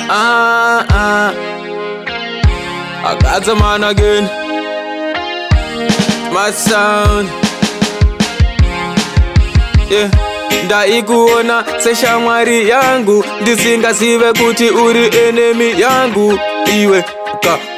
I got the man again. My sound. Yeah. Ndaikuona seshamwari yangu, ndisingazive kuti uri enemy yangu. Iwe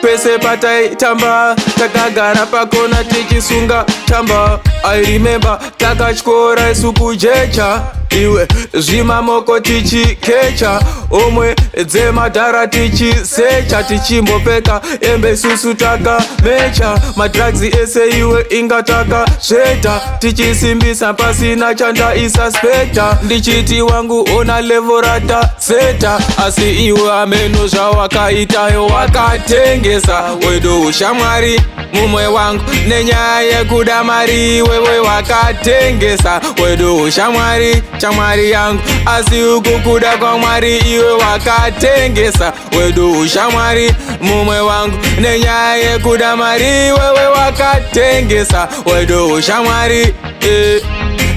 pese pataitamba, takagara pakona tichisunga tamba. I remember takatyora isu kujecha, iwe zvimamoko tichikecha, omwe dzemadhara tichisecha, tichimbopeka embe susu takamecha, madrugs ese iwe ingataka zveta, tichisimbisa pasina chandaisuspecta, ndichiti wangu ona level rata seta, asi iwe ameno zvawakaitayo wakatengesa. Wedo ushamwari mumwe wangu nenyaya yekuda mari, wewe wakatengesa. Wedo ushamwari chamwari yangu, asi ukukuda kwa Mwari iwe wakatengesa. Wedo ushamwari mumwe wangu nenyaya yekuda mari, wewe wakatengesa. Wedo ushamwari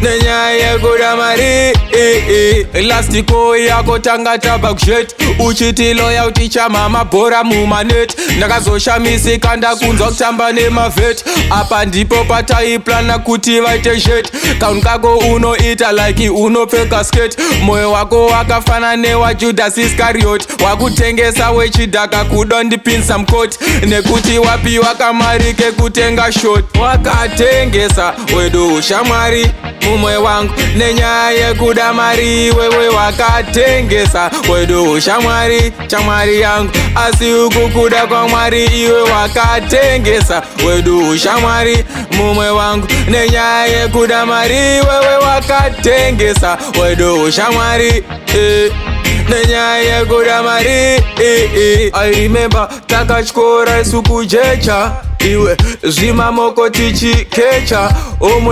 nenyaya yekuda mari. Elastiko yako tanga tabakushet, uchiti loya utichama mabhora mumanet. Ndakazoshamisika ndakunzwa kutamba nemavet, apa ndipo pataiplana kuti vaite shet. Kaunti kako unoita like unopfeka skate, moyo wako wakafana newa Judas Iscariot, wakutengesa wechidhaka kudondipinsa mkoti, nekuti wapiwa kamari kekutenga shot. Wakatengesa. Wedo ushamwari mumwe wangu nenyaya yekuda mari, wewe wakatengesa. Wedo ushamwari chamwari yangu, asi ukukuda kwa Mwari iwe wakatengesa. Wedo ushamwari mumwe wangu nenyaya yekuda mari, wewe wakatengesa. Wedo ushamwari nenyaya yekuda mari. I remember takatyora isu kujecha, iwe zvimamoko tichikecha, omwe